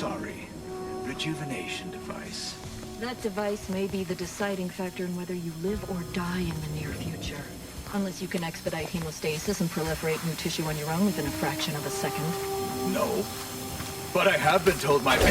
sorry. Rejuvenation device. That device may be the deciding factor in whether you live or die in the near future. Unless you can expedite hemostasis and proliferate new tissue on your own within a fraction of a second. No. But I have been told my pain...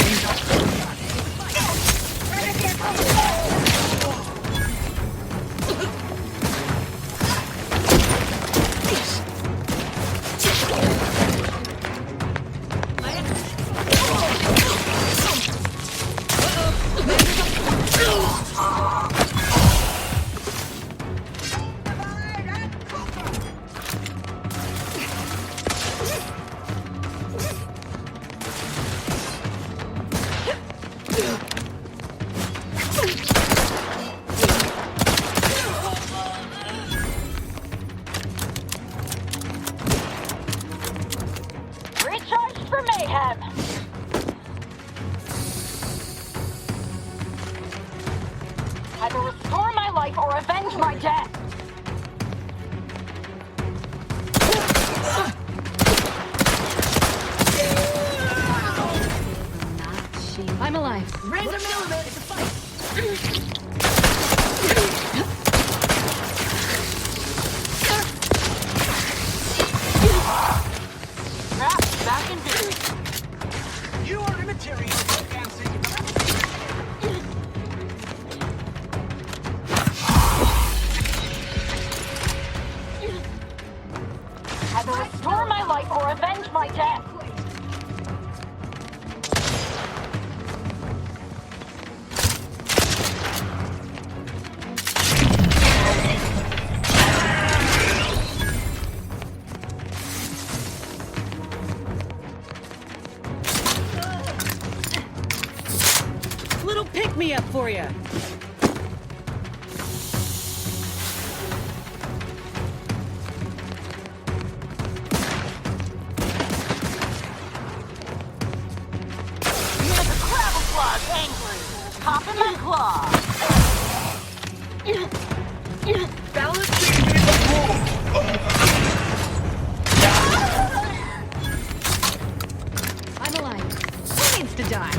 Either restore my life or avenge my death! I'm alive. Random element! It's a fight! Back in business. You are immaterial, dancing. Either restore my life or avenge my death. Little pick-me-up for you. Popping my claw. Balancing in the pool! I'm alive. Who needs to die?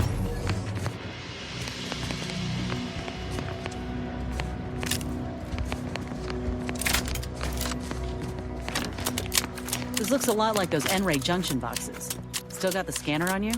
This looks a lot like those N-ray junction boxes. Still got the scanner on you?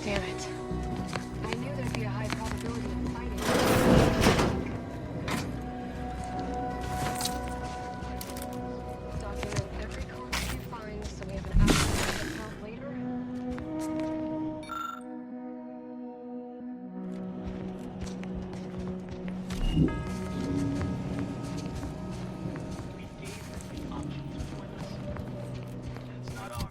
Damn it. I knew there'd be a high probability of fighting. Document every corpse you find so we have an accurate account later. It's not our fault.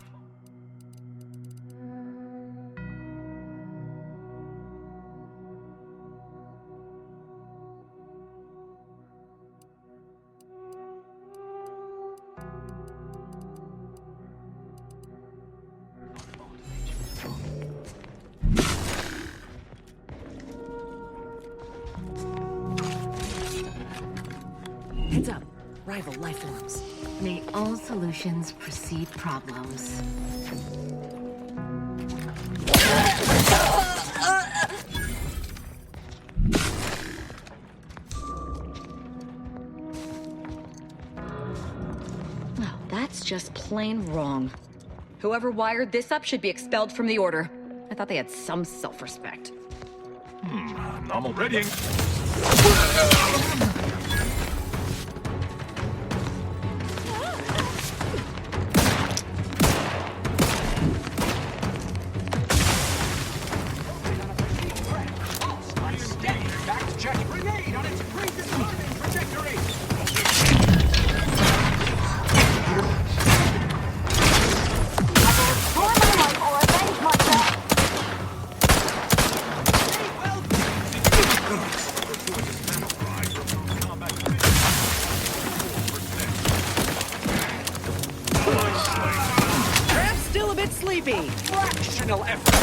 Heads up. Rival life forms. May all solutions precede problems. Well, that's just plain wrong. Whoever wired this up should be expelled from the Order. I thought they had some self-respect. Normal readying. Back to check. Grenade on its predetermined trajectory. creepy! Fractional effort!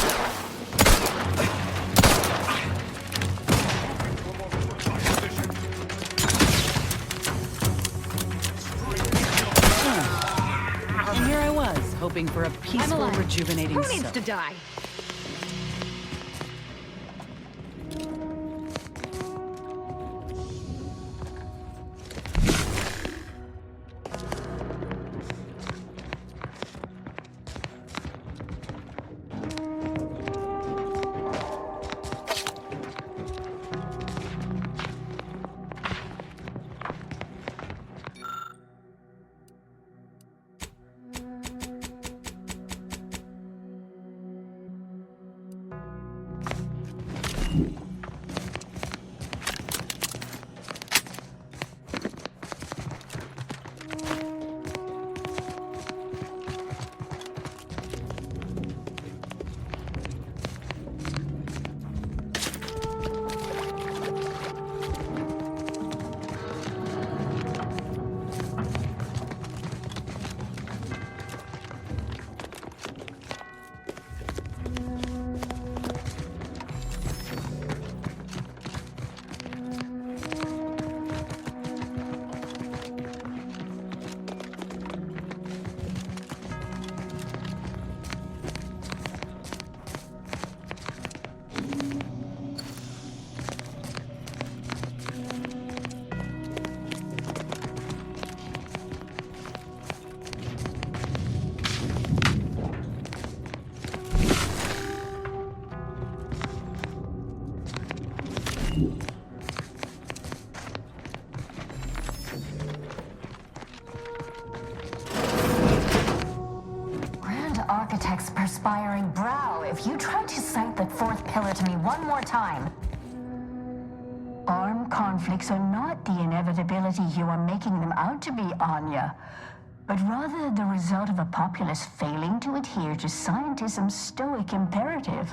And here I was, hoping for a peaceful, rejuvenating Who needs soak. to die? Architect's perspiring brow if you try to cite the fourth pillar to me one more time. Armed conflicts are not the inevitability you are making them out to be, Anya, but rather the result of a populace failing to adhere to scientism's stoic imperative.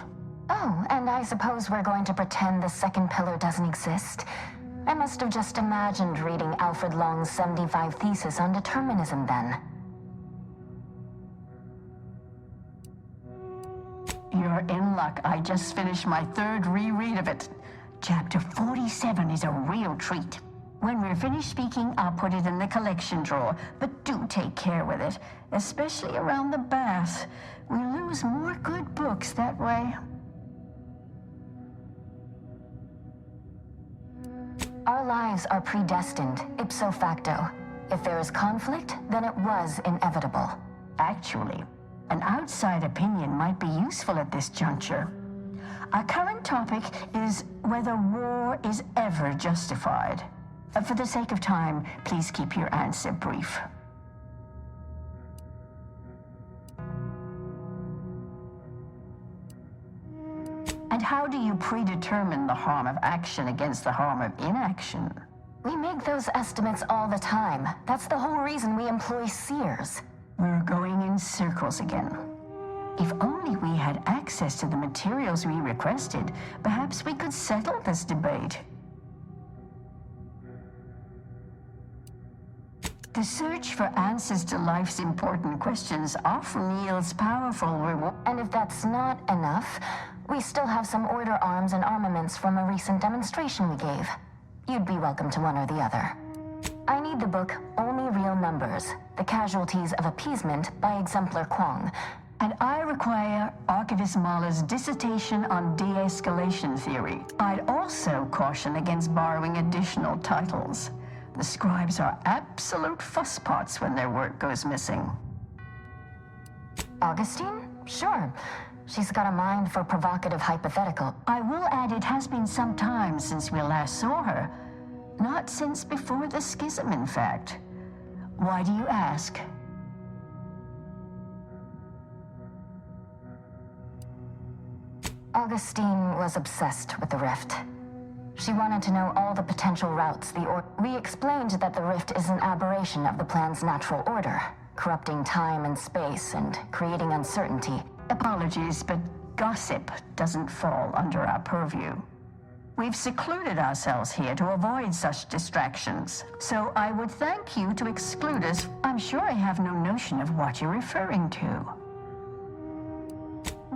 Oh, and I suppose we're going to pretend the second pillar doesn't exist? I must have just imagined reading Alfred Long's 75 Thesis on determinism then. You're in luck. I just finished my third reread of it. Chapter 47 is a real treat. When we're finished speaking, I'll put it in the collection drawer, but do take care with it, especially around the bath. We lose more good books that way. Our lives are predestined, ipso facto. If there is conflict, then it was inevitable. Actually, an outside opinion might be useful at this juncture. Our current topic is whether war is ever justified. For the sake of time, please keep your answer brief. And how do you predetermine the harm of action against the harm of inaction? We make those estimates all the time. That's the whole reason we employ seers. We're going in circles again. If only we had access to the materials we requested, perhaps we could settle this debate. The search for answers to life's important questions often yields powerful reward. And if that's not enough, we still have some order arms and armaments from a recent demonstration we gave. You'd be welcome to one or the other. I need the book Only Real Numbers, The Casualties of Appeasement by Exemplar Kwong. And I require Archivist Mala's dissertation on de-escalation theory. I'd also caution against borrowing additional titles. The scribes are absolute fusspots when their work goes missing. Augustine? Sure. She's got a mind for provocative hypothetical. I will add it has been some time since we last saw her. Not since before the schism, in fact. Why do you ask? Augustine was obsessed with the rift. She wanted to know all the potential routes we explained that the rift is an aberration of the plan's natural order, corrupting time and space and creating uncertainty. Apologies, but gossip doesn't fall under our purview. We've secluded ourselves here to avoid such distractions, so I would thank you to exclude us. I'm sure I have no notion of what you're referring to.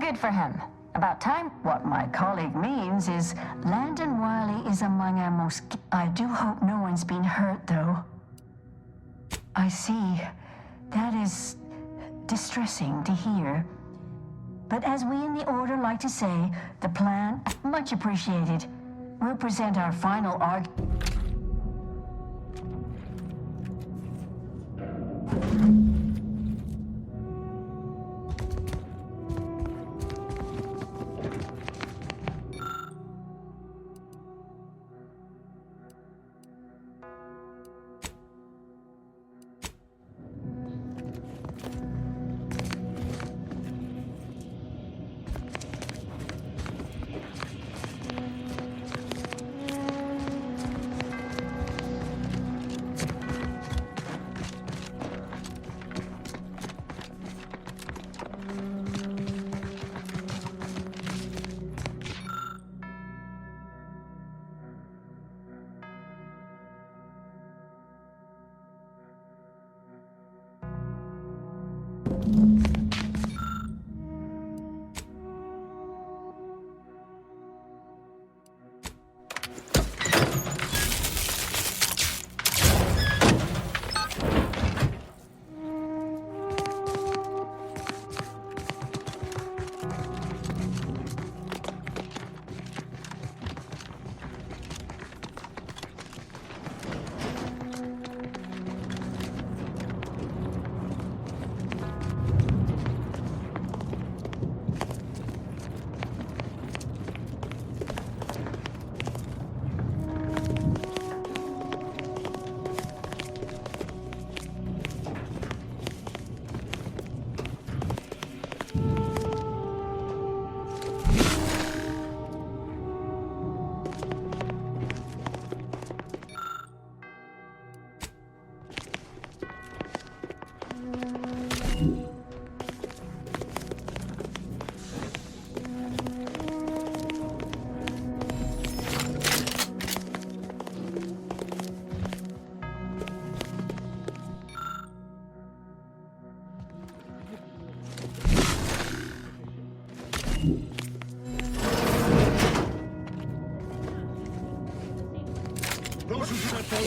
Good for him. About time. What my colleague means is Landon Wiley is among our most... I do hope no one's been hurt, though. I see. That is distressing to hear. But as we in the Order like to say, the plan, much appreciated. We'll present our final argument.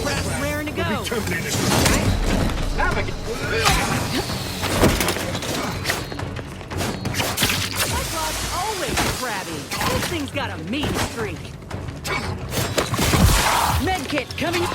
Press raring to go. Cyclops always crabby. This thing's got a mean streak. Medkit coming.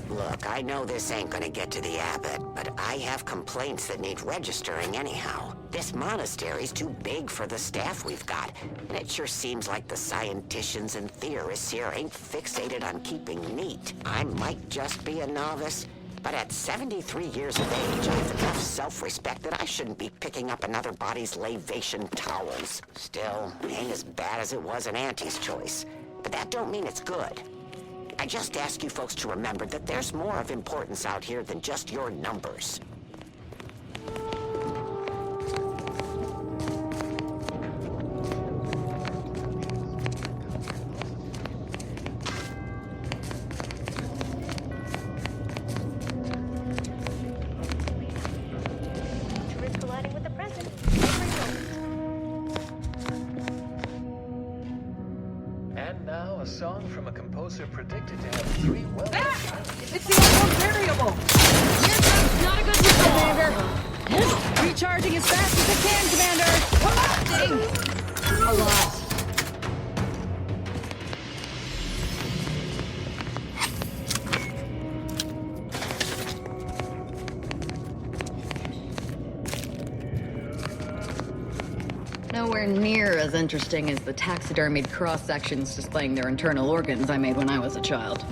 Look, I know this ain't gonna get to the abbot, but I have complaints that need registering anyhow. This monastery's too big for the staff we've got, and it sure seems like the scienticians and theorists here ain't fixated on keeping neat. I might just be a novice, but at 73 years of age, I have enough self-respect that I shouldn't be picking up another body's lavation towels. Still, ain't as bad as it was in Auntie's choice, but that don't mean it's good. I just ask you folks to remember that there's more of importance out here than just your numbers. And now a song from a composer predicted to have 3 well... It's the unknown variable. Not a good move, Commander. Recharging as fast as it can, Commander. Collapsing. A lot. Nowhere near as interesting as the taxidermied cross-sections displaying their internal organs I made when I was a child.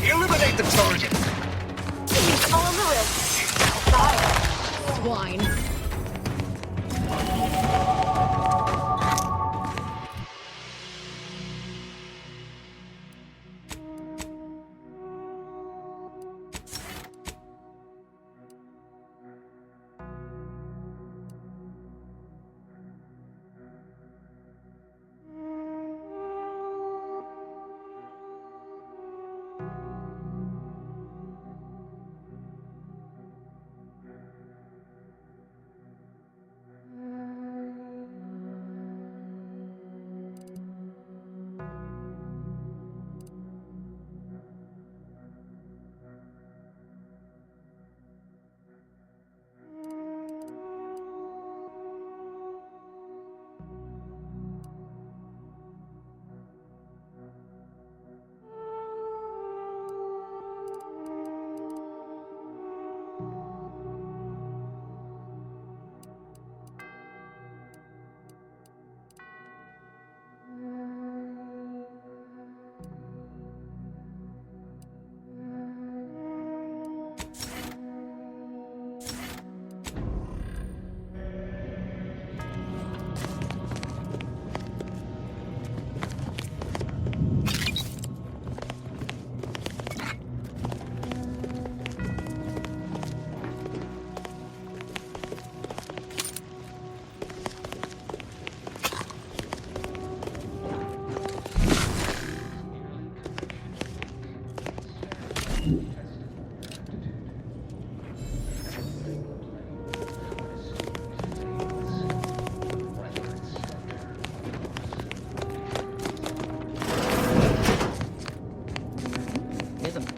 Eliminate the target! Swine. Isn't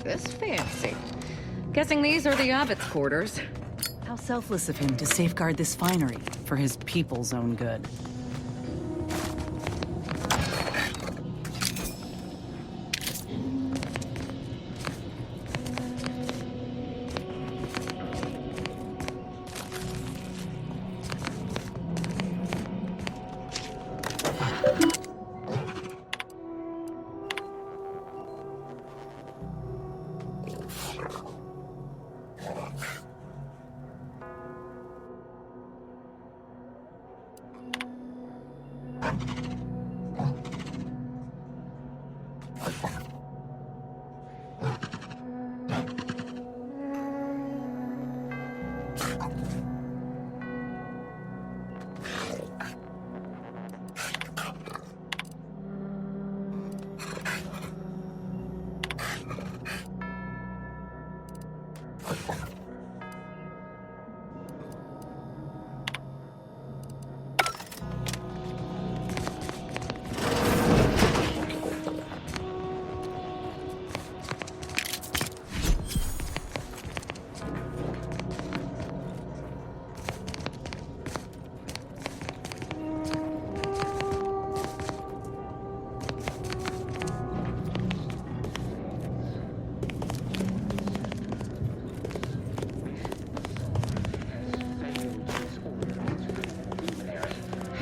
this fancy? Guessing these are the Abbot's quarters. How selfless of him to safeguard this finery for his people's own good.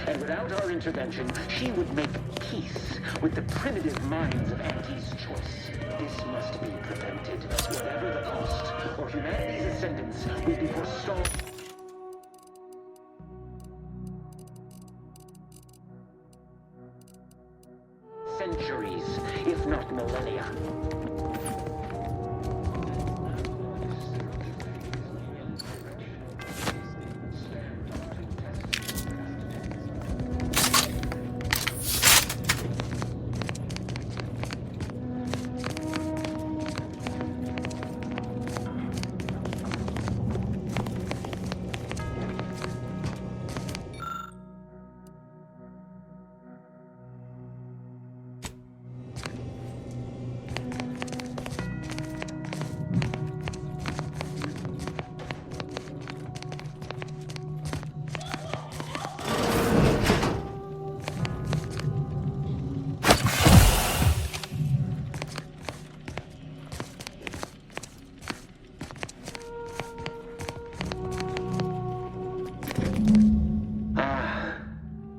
And without our intervention, she would make peace with the primitive minds of Auntie's choice. This must be prevented, whatever the cost, or humanity's ascendance will be forestalled. Centuries, if not millennia.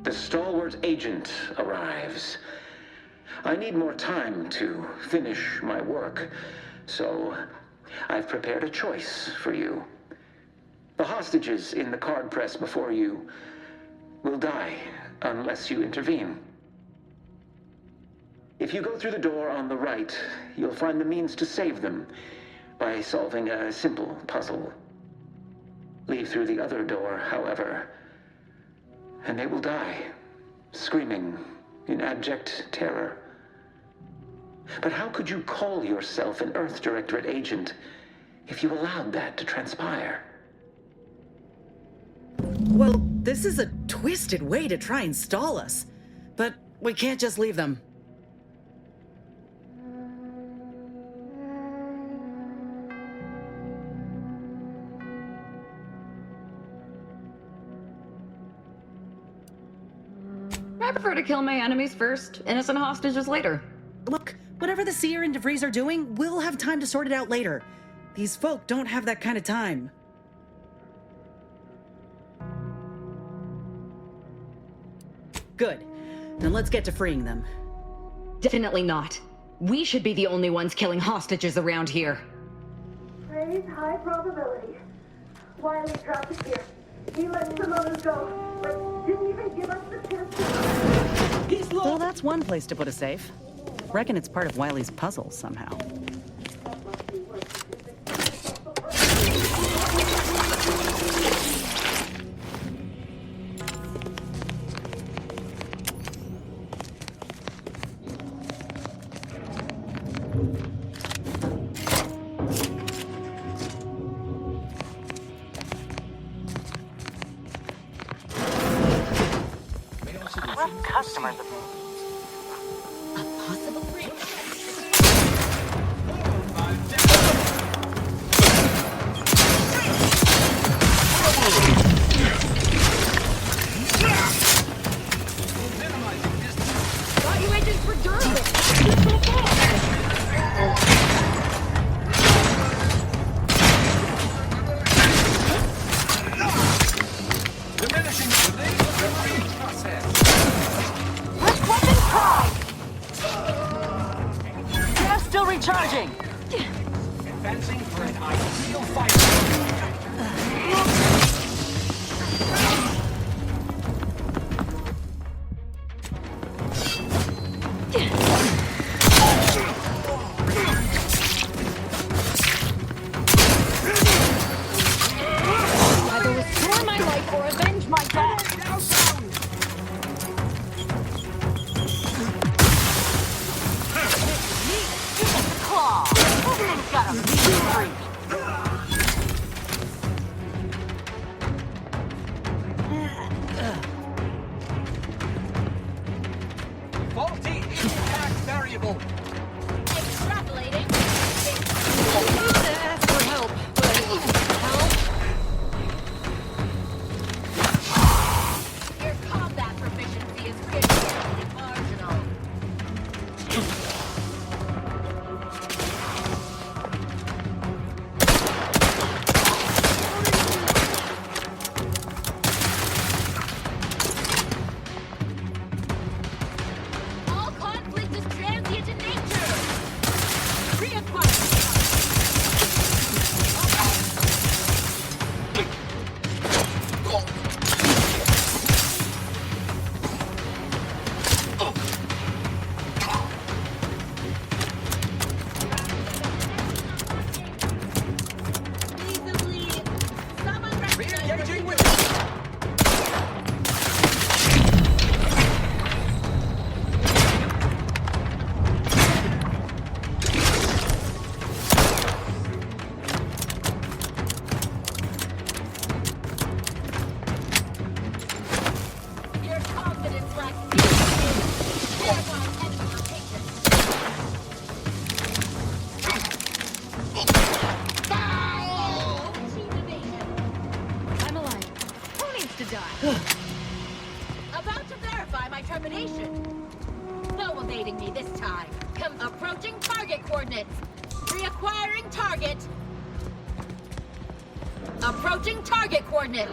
The stalwart agent arrives. I need more time to finish my work, so I've prepared a choice for you. The hostages in the card press before you will die unless you intervene. If you go through the door on the right, you'll find the means to save them by solving a simple puzzle. Leave through the other door, however, and they will die, screaming in abject terror. But how could you call yourself an Earth Directorate agent if you allowed that to transpire? Well, this is a twisted way to try and stall us. But we can't just leave them. I prefer to kill my enemies first, innocent hostages later. Look, whatever the Seer and DeVries are doing, we'll have time to sort it out later. These folk don't have that kind of time. Good. Then let's get to freeing them. Definitely not. We should be the only ones killing hostages around here. Praise high probability. Wiley dropped us here. He let some others go, but didn't even give us the chance to... He's low! Well, that's one place to put a safe. Reckon it's part of Wiley's puzzle somehow. customers. A possible break. Thought you agents were durable. Diminishing the recovery process. Let's weapon prime! Gas still recharging! Advancing for an ideal fighter. Either restore my life or avenge my death! Claw! This thing's got a mean streak. Faulty impact variable. Extrapolating. I used to ask for help, but help? Your combat proficiency is really marginal. All conflict is transient in nature. Reacquire. Feasibly, someone Re-engaging with Your confidence lacks thereby enemy location. Team evasion. I'm alive. Who needs to die? About to verify my termination. No evading me this time. Come approaching target coordinates. Reacquiring target. Approaching target coordinates.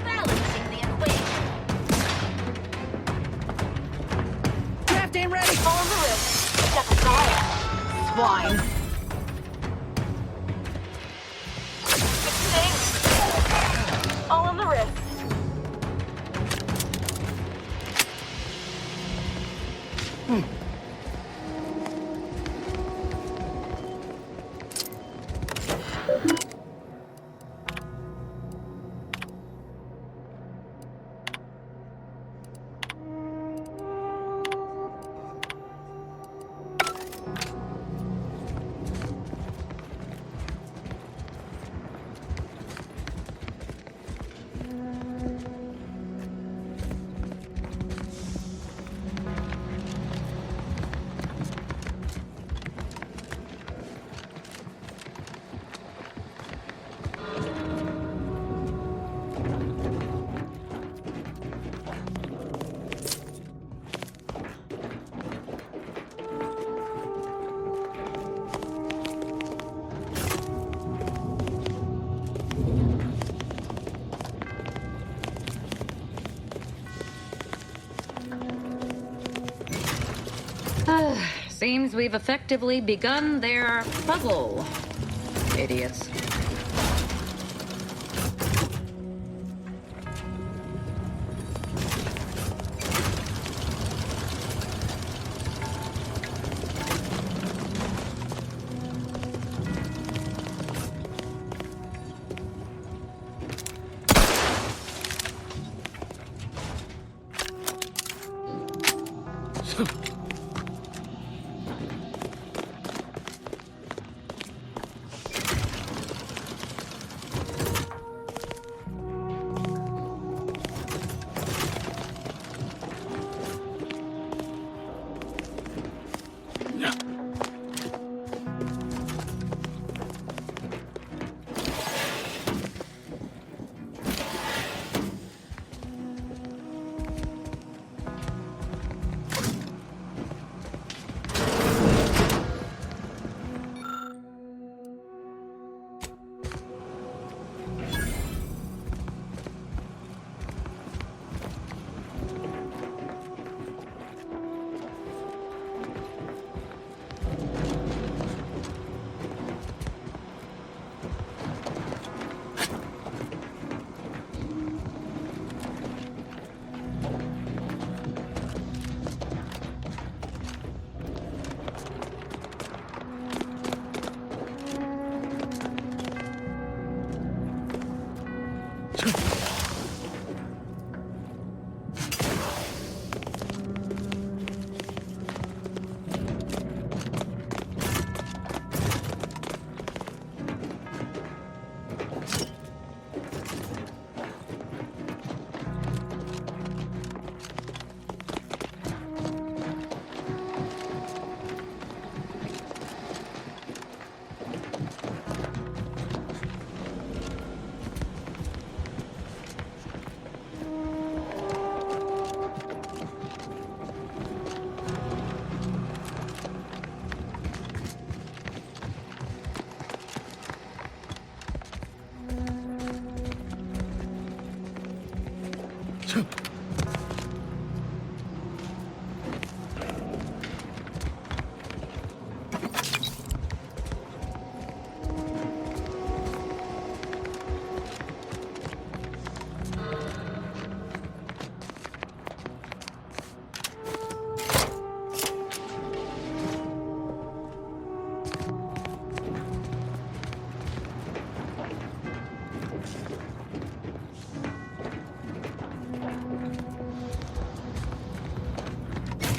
Balancing the equation. Draft aim ready! Fall on the wrist! Step aside! Swine! Fixing! All on the wrist! Seems we've effectively begun their puzzle. Idiots.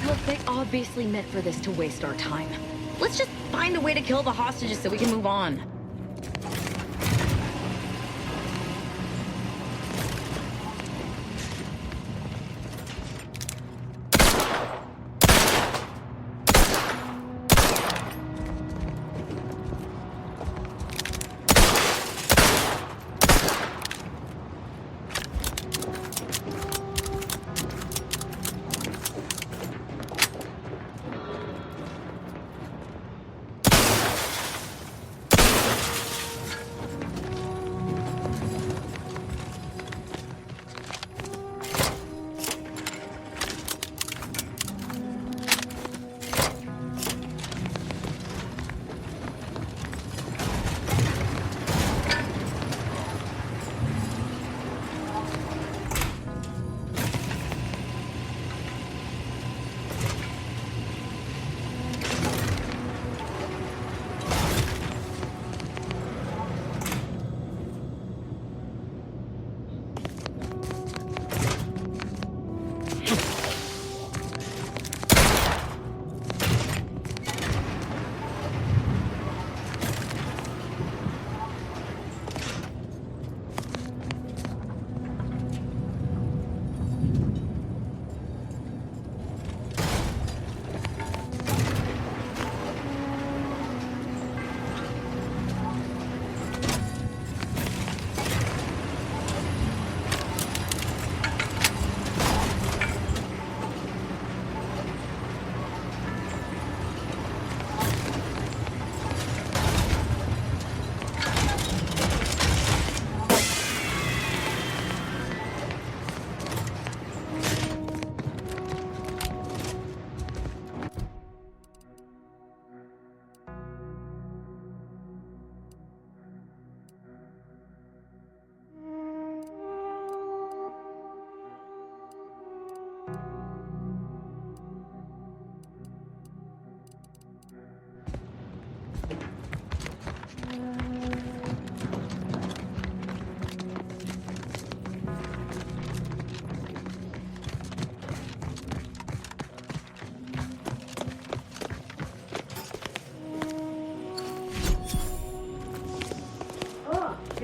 Look, they obviously meant for this to waste our time. Let's just find a way to kill the hostages so we can move on.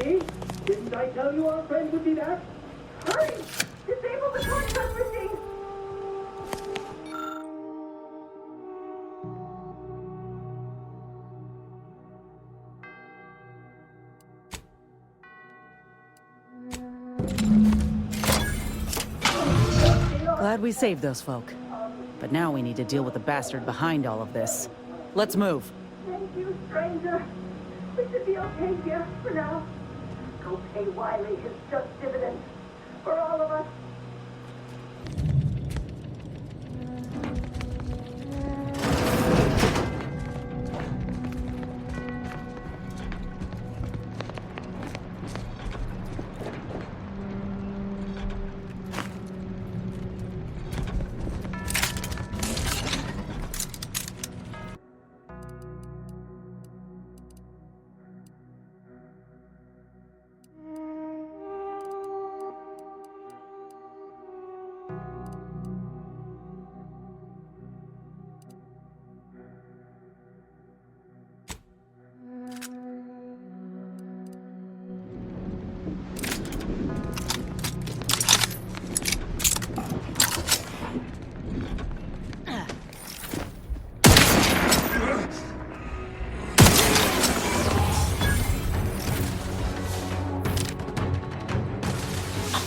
See? Didn't I tell you our friend would be back? Hurry! Disable the torch machine! Glad we saved those folk. But now we need to deal with the bastard behind all of this. Let's move. Thank you, stranger. We should be okay here for now. Go pay Wiley his just dividends for all of us.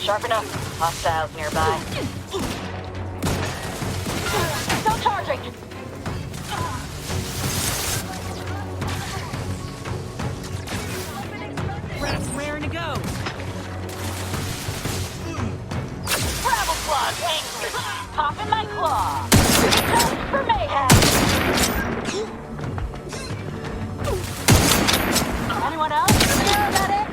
Sharp enough. Hostiles nearby. Still charging! Rat's raring to go. Grab sharpen my claw. Just for mayhem. Anyone else? Paramedic?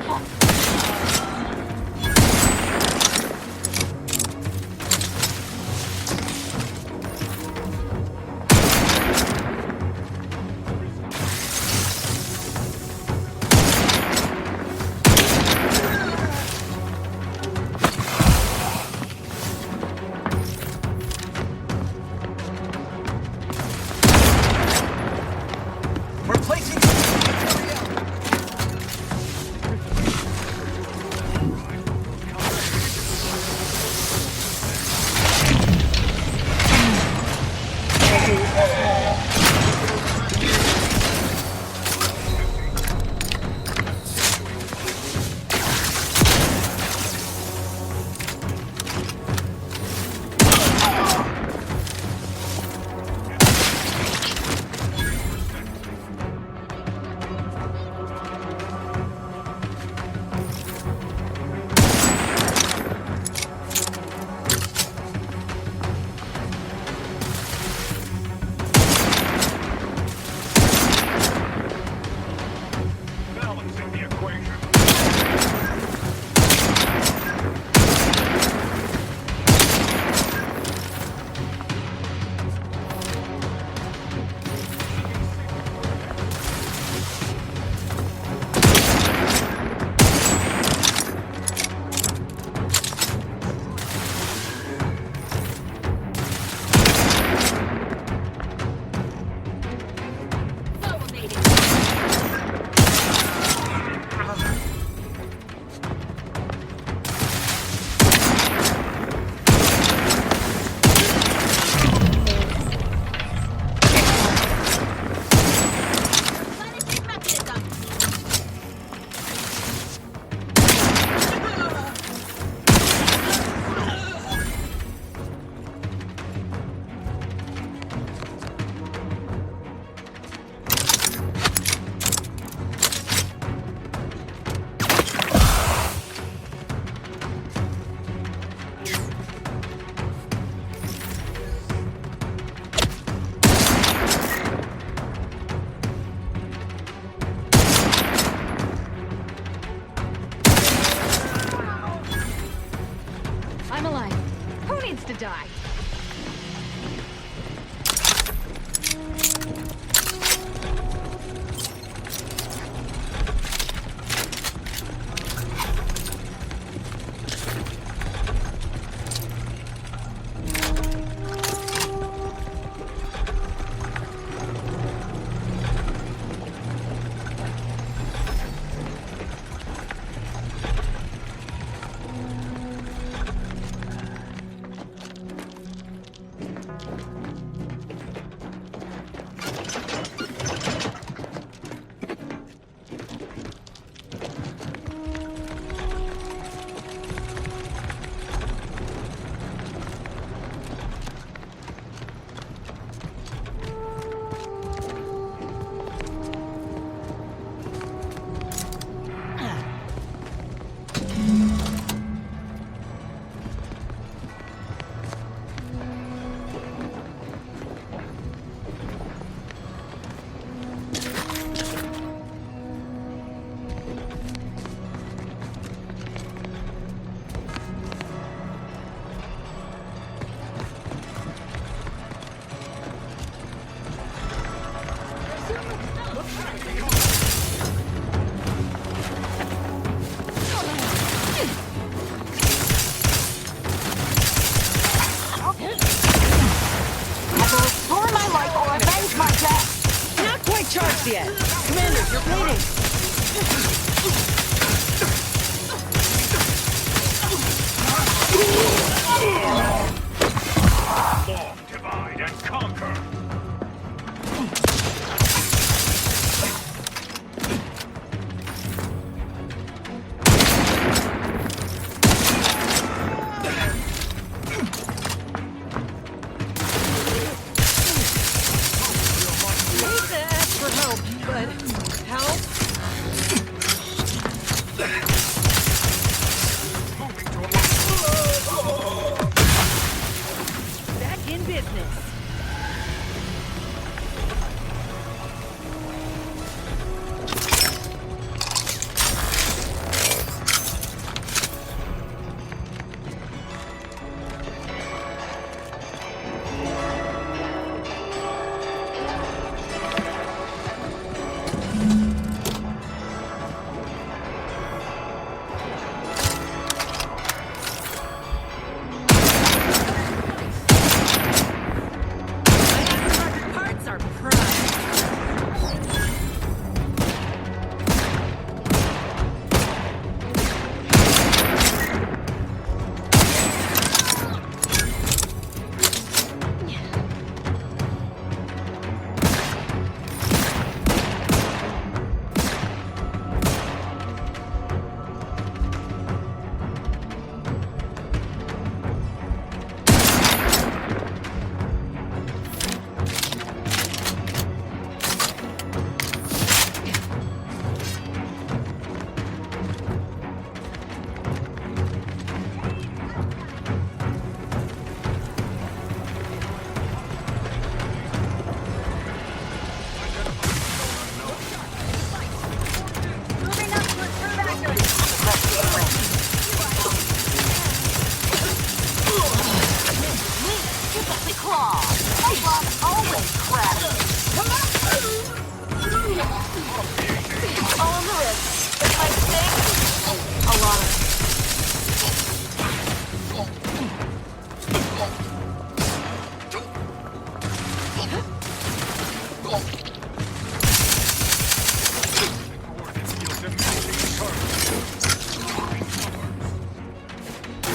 I'm alive. Who needs to die? Charged yet. Commander, you're bleeding. Form, divide, and conquer.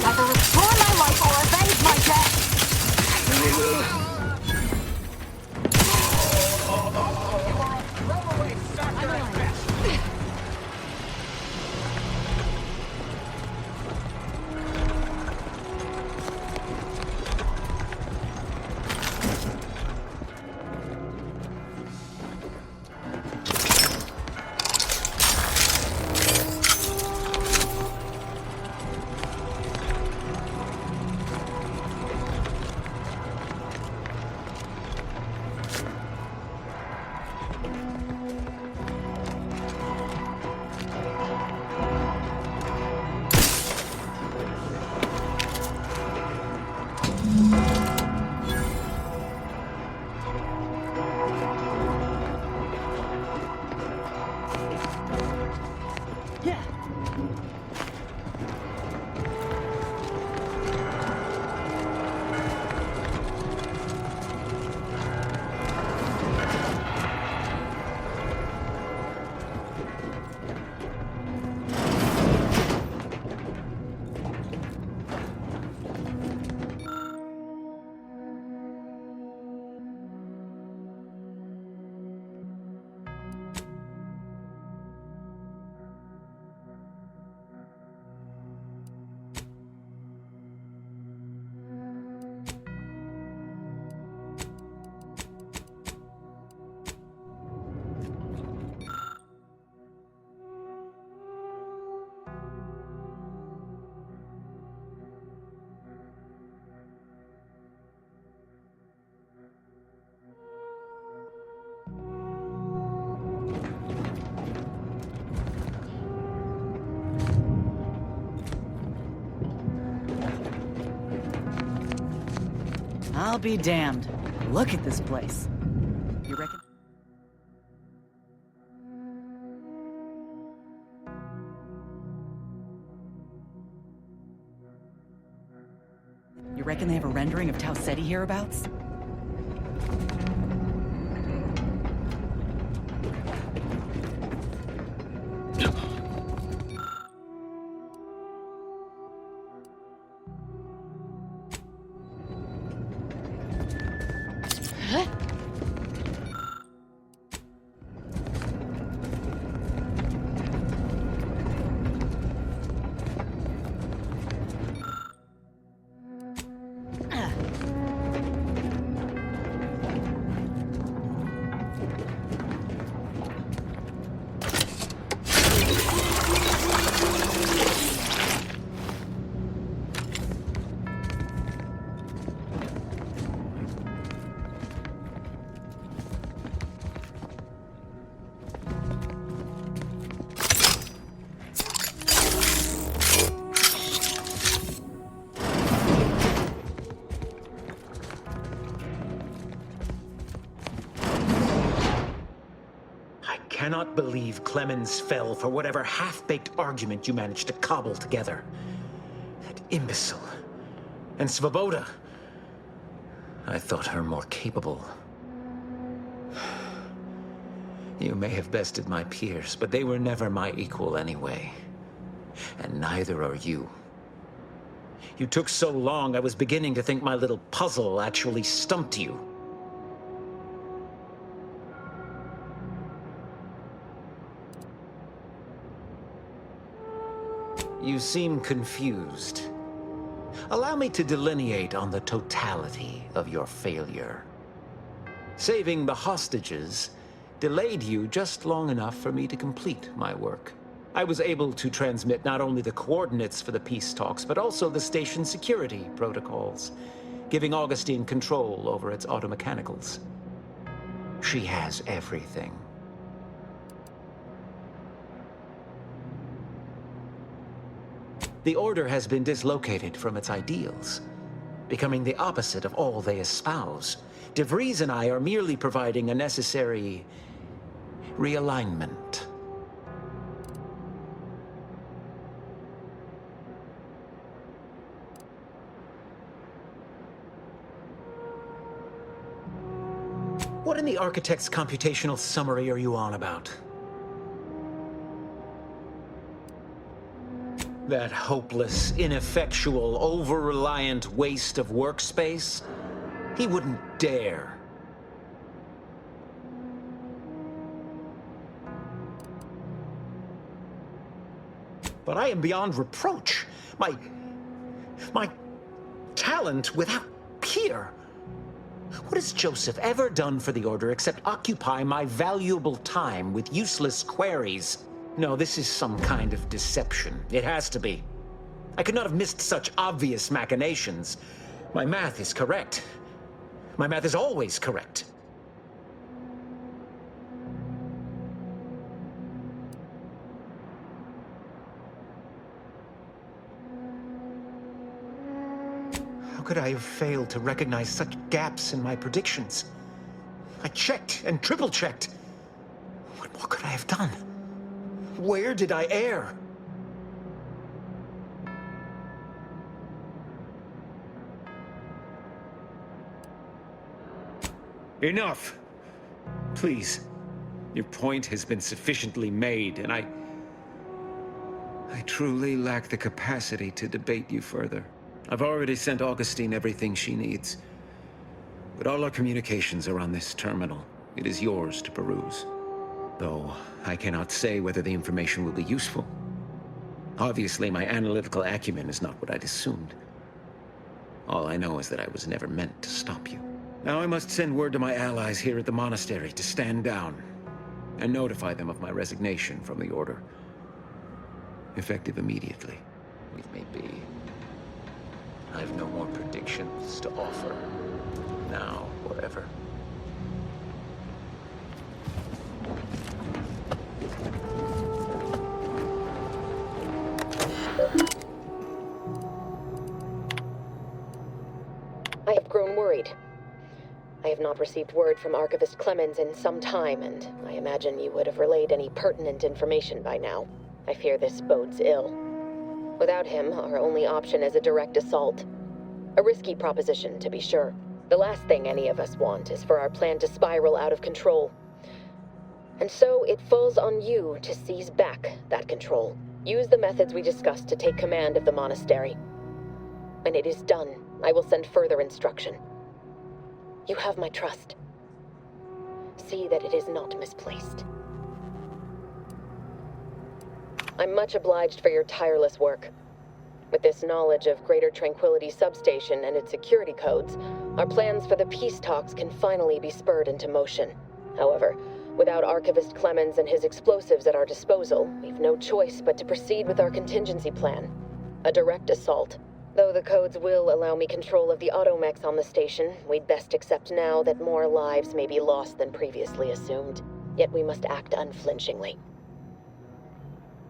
Either restore my life or avenge my death! Throwaway factor at best. I'll be damned. Look at this place. You reckon? You reckon they have a rendering of Tau Ceti hereabouts? I cannot believe Clemens fell for whatever half-baked argument you managed to cobble together. That imbecile. And Svoboda. I thought her more capable. You may have bested my peers, but they were never my equal anyway. And neither are you. You took so long, I was beginning to think my little puzzle actually stumped you. You seem confused. Allow me to delineate on the totality of your failure. Saving the hostages delayed you just long enough for me to complete my work. I was able to transmit not only the coordinates for the peace talks, but also the station security protocols, giving Augustine control over its automechanicals. She has everything. The Order has been dislocated from its ideals, becoming the opposite of all they espouse. De Vries and I are merely providing a necessary realignment. What in the architect's computational summary are you on about? That hopeless, ineffectual, over-reliant waste of workspace? He wouldn't dare. But I am beyond reproach. My talent without peer. What has Joseph ever done for the Order except occupy my valuable time with useless queries? No, this is some kind of deception. It has to be. I could not have missed such obvious machinations. My math is correct. My math is always correct. How could I have failed to recognize such gaps in my predictions? I checked and triple-checked. What more could I have done? Where did I err? Enough! Please. Your point has been sufficiently made, and I truly lack the capacity to debate you further. I've already sent Augustine everything she needs. But all our communications are on this terminal. It is yours to peruse. Though I cannot say whether the information will be useful. Obviously, my analytical acumen is not what I'd assumed. All I know is that I was never meant to stop you. Now I must send word to my allies here at the monastery to stand down and notify them of my resignation from the Order. Effective immediately. It may be. I have no more predictions to offer, now or ever. I have grown worried. I have not received word from Archivist Clemens in some time, and I imagine you would have relayed any pertinent information by now. I fear this bodes ill. Without him, our only option is a direct assault. A risky proposition, to be sure. The last thing any of us want is for our plan to spiral out of control. And so it falls on you to seize back that control. Use the methods we discussed to take command of the monastery. When it is done, I will send further instruction. You have my trust. See that it is not misplaced. I'm much obliged for your tireless work. With this knowledge of Greater Tranquility Substation and its security codes, our plans for the peace talks can finally be spurred into motion. However, without Archivist Clemens and his explosives at our disposal, we've no choice but to proceed with our contingency plan. A direct assault. Though the codes will allow me control of the automechs on the station, we'd best accept now that more lives may be lost than previously assumed. Yet we must act unflinchingly.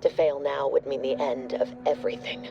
To fail now would mean the end of everything.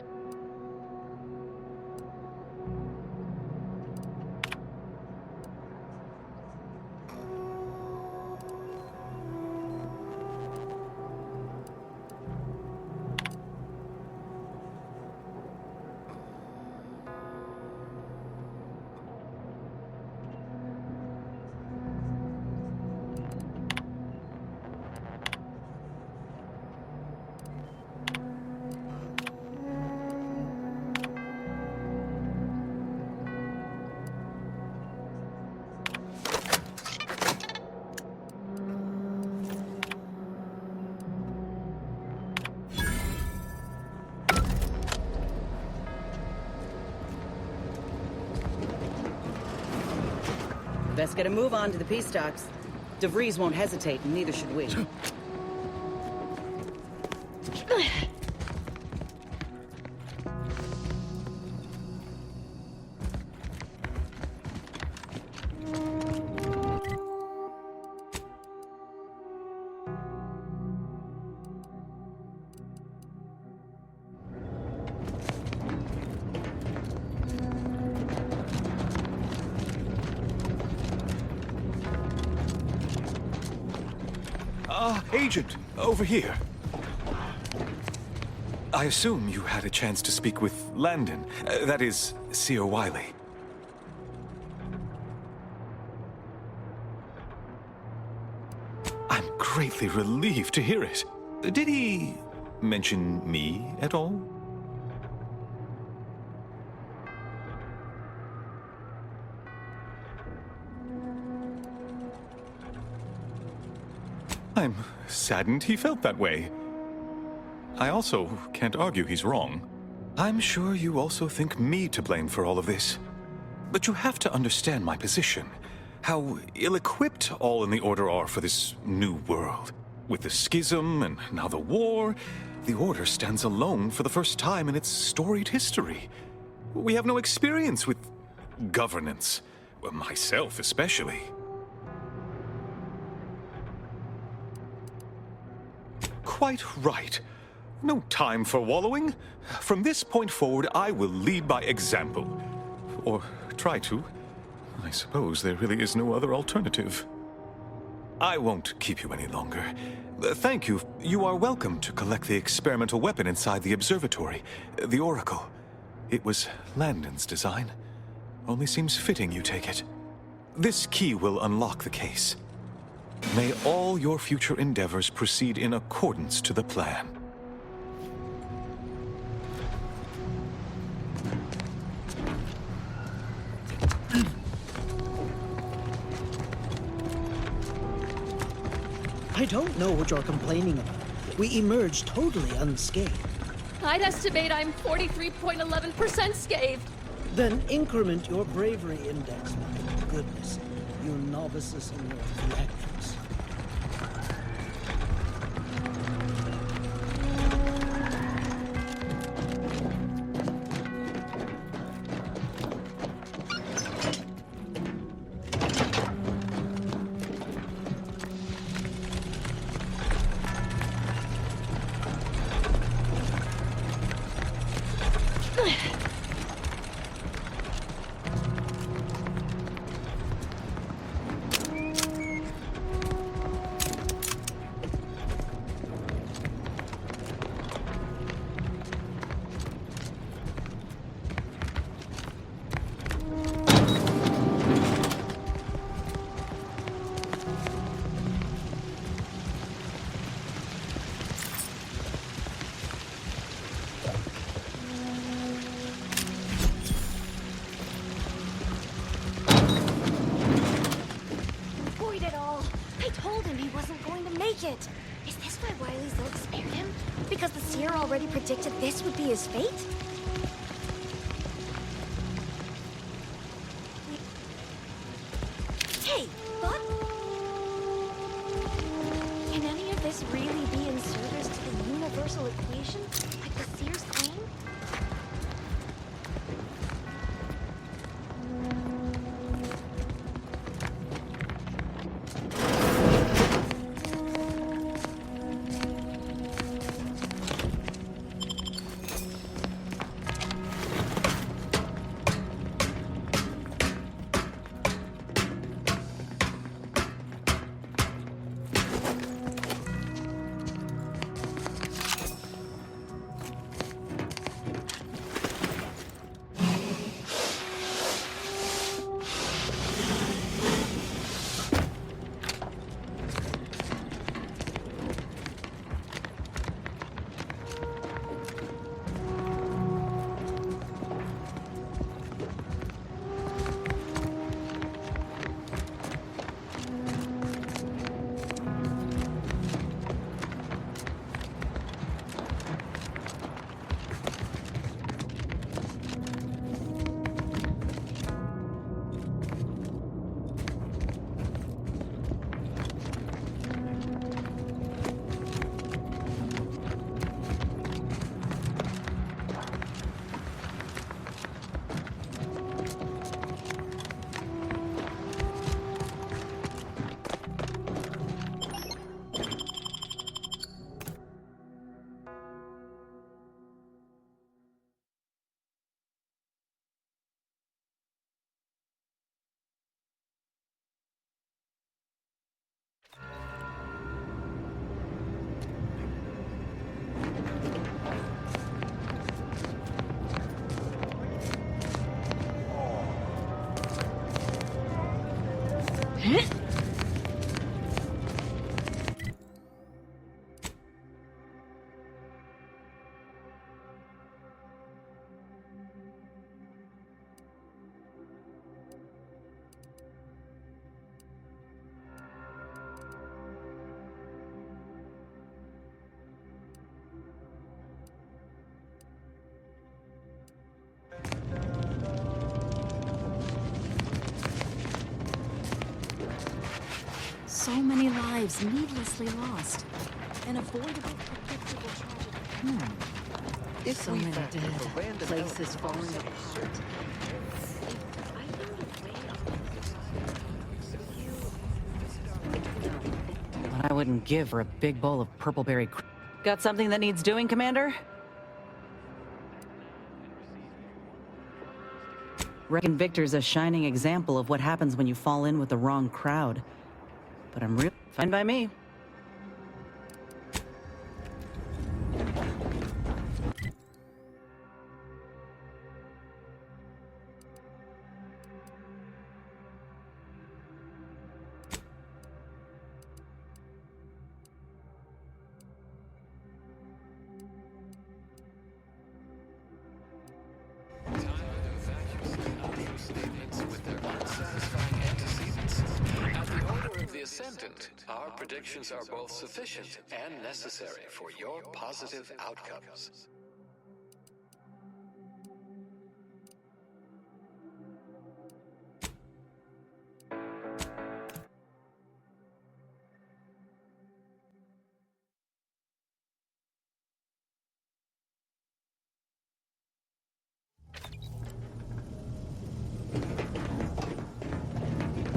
Best get a move on to the peace talks. DeVries won't hesitate, and neither should we. Agent, over here. I assume you had a chance to speak with Landon, that is, Seer Wiley. greatly relieved to hear it. Did he mention me at all? I'm saddened he felt that way. I also can't argue he's wrong. I'm sure you also think me to blame for all of this. But you have to understand my position. How ill-equipped all in the Order are for this new world. With the schism and now the war, the Order stands alone for the first time in its storied history. We have no experience with governance. Myself especially. Quite right. No time for wallowing. From this point forward, I will lead by example. Or try to. I suppose there really is no other alternative. I won't keep you any longer. Thank you. You are welcome to collect the experimental weapon inside the observatory, the Oracle. It was Landon's design. Only seems fitting you take it. This key will unlock the case. May all your future endeavors proceed in accordance to the plan. I don't know what you're complaining about. We emerged totally unscathed. I'd estimate I'm 43.11% scathed. Then increment your bravery index, my goodness. You novices in your theatrics. Is this why Wiley's Ilk spared him? Because the seer already predicted this would be his fate? Hey, Buck? Can any of this really be in service to the universal equation, like the seer's claim? So many lives needlessly lost. An avoidable, predictable tragedy. If so many dead, places falling apart. What I wouldn't give for a big bowl of purpleberry. Got something that needs doing, Commander? Reckon Victor's a shining example of what happens when you fall in with the wrong crowd. But I'm real fine by me. Our predictions are both sufficient and necessary for your positive outcomes.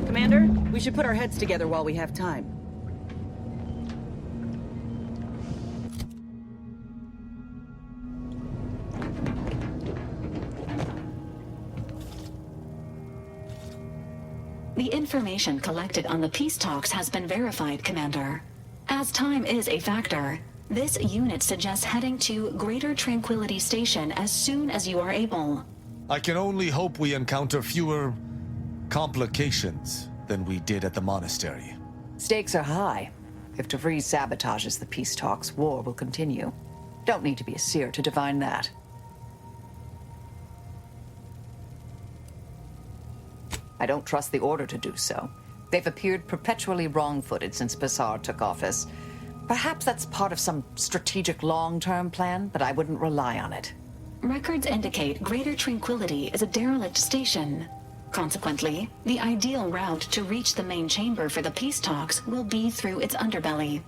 Commander, we should put our heads together while we have time. The information collected on the peace talks has been verified, Commander. As time is a factor, this unit suggests heading to Greater Tranquility Station as soon as you are able. I can only hope we encounter fewer complications than we did at the monastery. Stakes are high. If DeVries sabotages the peace talks, war will continue. Don't need to be a seer to divine that. I don't trust the Order to do so. They've appeared perpetually wrong-footed since Bassar took office. Perhaps that's part of some strategic long-term plan, but I wouldn't rely on it. Records indicate Greater Tranquility is a derelict station. Consequently, the ideal route to reach the main chamber for the peace talks will be through its underbelly.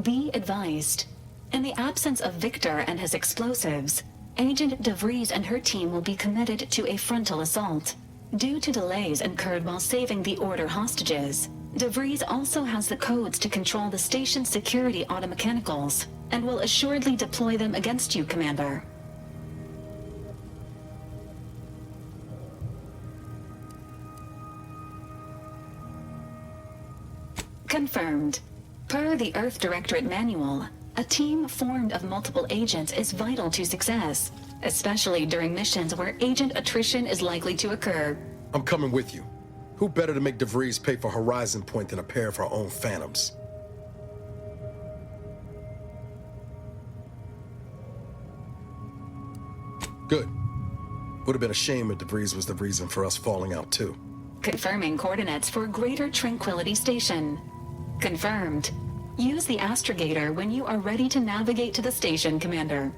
Be advised. In the absence of Victor and his explosives, Agent DeVries and her team will be committed to a frontal assault. Due to delays incurred while saving the Order hostages, DeVries also has the codes to control the station's security automechanicals, and will assuredly deploy them against you, Commander. Confirmed. Per the Earth Directorate Manual, a team formed of multiple agents is vital to success, especially during missions where agent attrition is likely to occur. I'm coming with you. Who better to make DeVries pay for Horizon Point than a pair of our own Phantoms? Good. Would have been a shame if DeVries was the reason for us falling out too. Confirming coordinates for Greater Tranquility Station. Confirmed. Use the astrogator when you are ready to navigate to the station, Commander.